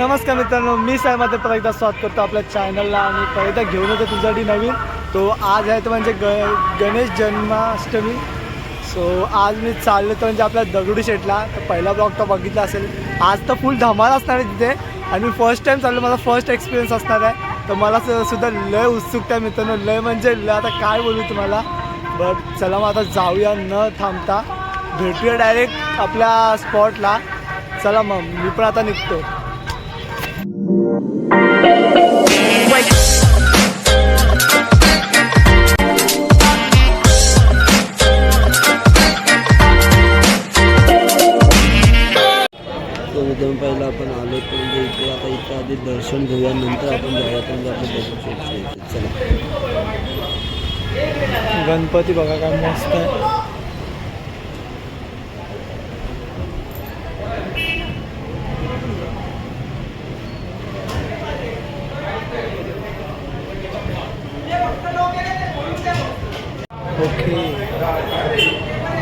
नमस्कार मित्रांनो, मी साहेब परत एकदा स्वागत करतो आपल्या चॅनलला आणि परत एकदा घेऊन येतो तुझ्यासाठी नवीन. तो आज आहे तो म्हणजे गणेश जन्माष्टमी. सो आज मी चाललो तो म्हणजे आपल्या दगडूशेठला. तर पहिला ब्लॉग तो बघितला असेल. आज तर फुल धमाल असणार आहे तिथे आणि मी फर्स्ट टाईम चाललो, माझा फर्स्ट एक्सपिरियन्स असणार आहे. तर मला सुद्धा लय उत्सुकता आहे मित्रांनो, लय म्हणजे लय. आता काय बोलू तुम्हाला, बट चला मग आता जाऊया न थांबता, भेटूया डायरेक्ट आपल्या स्पॉटला. चला मग मी पण आता निघतो. एकदम पहिला आपण आलो तर म्हणजे इथे आता इथं आधी दर्शन घेऊया, नंतर आपण जाऊया म्हणजे आपण चला. गणपती बघा काय मस्त आहे. ओके,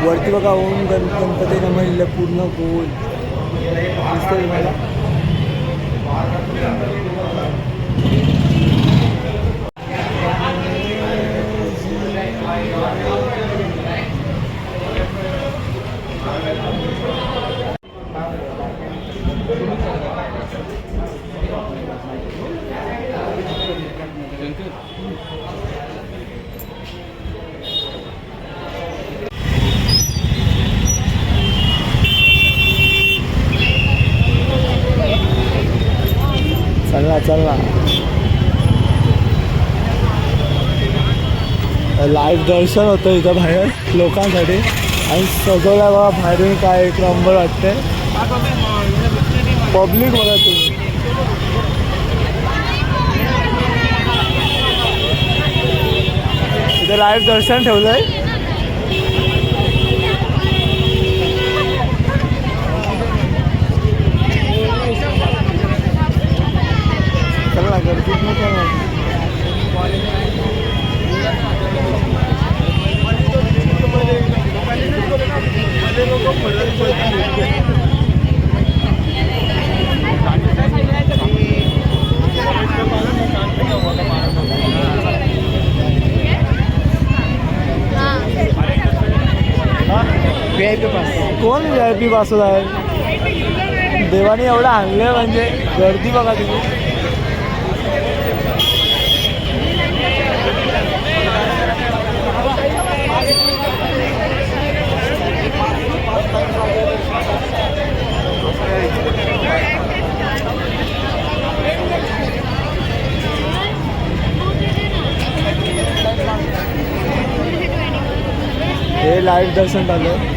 वरती बघा ओम गणपती रमलेलं पूर्ण गोल दिसतंय मला. चला लाईव्ह दर्शन होतं इथं बाहेर लोकांसाठी आणि सजवल्या बघा बाहेरून काय एक नंबर वाटते. पब्लिक बघा तुम्ही, इथे लाईव्ह दर्शन ठेवलंय. चला गर्दीत नाही काय VIP पास. कोण VIP पास आहे? देवाने एवढं आणलं म्हणजे गर्दी बघा तुम्ही. हे लाईव्ह दर्शन झालं.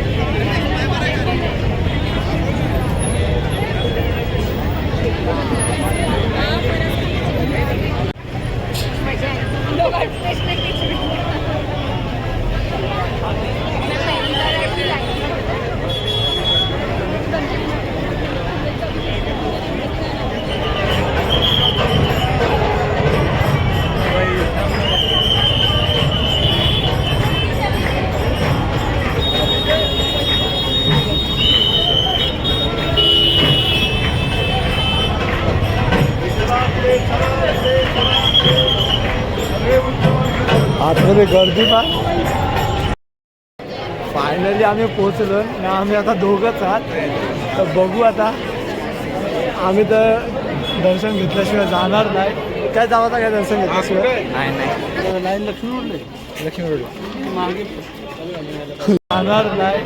आतमध्ये गर्दी पा. फायनली आम्ही पोचलो ना. आम्ही आता दोघंच आहात. तर बघू आता, आम्ही तर दर्शन घेतल्याशिवाय जाणार नाही. काय जावं काय दर्शन घेतल्याशिवाय नाही. लाईन लक्ष्मी रोड जाणार नाही.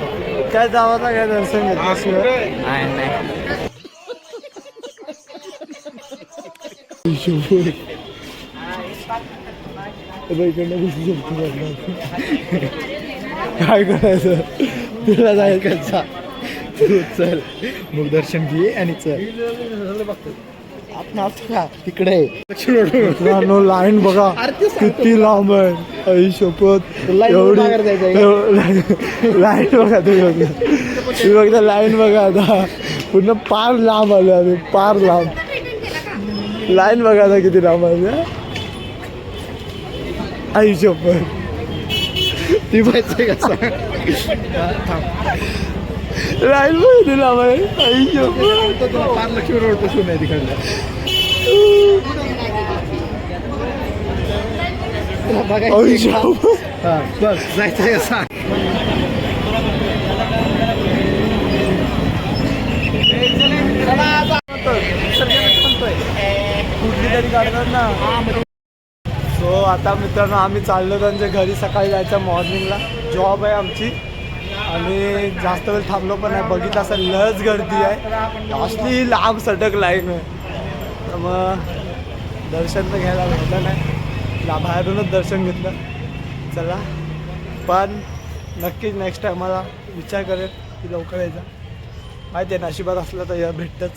काय जावं काय दर्शन घेतल्याशिवाय नाही. काय करायचं, तुला जायचं कसा. तू चल मग दर्शन घे आणि चल. आपण तिकडे लाईन बघा किती लांब आहे. आई शपथ, एवढी लाईन बघा तुम्ही बघता लाईन बघा. आता पूर्ण पार लांब आलो आम्ही, पार लांब. लाईन बघा आता किती लांब आली. आई शपथ, ती माहिती कसं लाईन मध्ये दिला बाई फार लक्ष्मी रोड पासून आहे तिकडला हा बस जायचं आहे सांग कुठली तरी काढतात ना. सो आता मित्रांनो आम्ही चाललो त्यांच्या घरी. सकाळी जायचं मॉर्निंगला, जॉब आहे आमची आणि जास्त वेळ थांबलो पण नाही. बघितलं असं लस गर्दी आहे, असली लांब सटक लाईन आहे. तर मग दर्शन तर घ्यायला भेटलं नाही, बाहेरूनच दर्शन घेतलं. चला पण नक्कीच नेक्स्ट टाईम मला विचार करेल की लवकर यायचा. माहिती आहे नशिबात असलं तर या भेटतंच.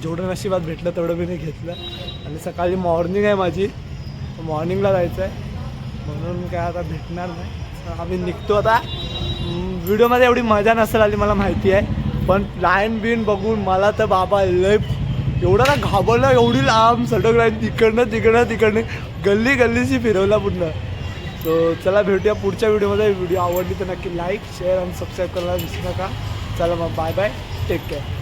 जेवढं नशिबात भेटलं तेवढं मी नाही घेतलं. आणि सकाळी मॉर्निंग आहे माझी, मॉर्निंगला जायचं आहे म्हणून काय आता भेटणार नाही. तर आम्ही निघतो आता. व्हिडिओमध्ये एवढी मजा नसेल आली मला माहिती आहे, पण लाईन बिन बघून मला तर बाबा लय एवढा ना घाबरलं. एवढी लांब सडक लाईन, तिकडनं गल्ली गल्लीशी फिरवला पुन्हा. सो चला भेटूया पुढच्या व्हिडिओमध्ये. व्हिडिओ आवडली तर नक्की लाईक शेअर आणि सबस्क्राईब करायला विसरू नका. चला मग बाय बाय, टेक केअर.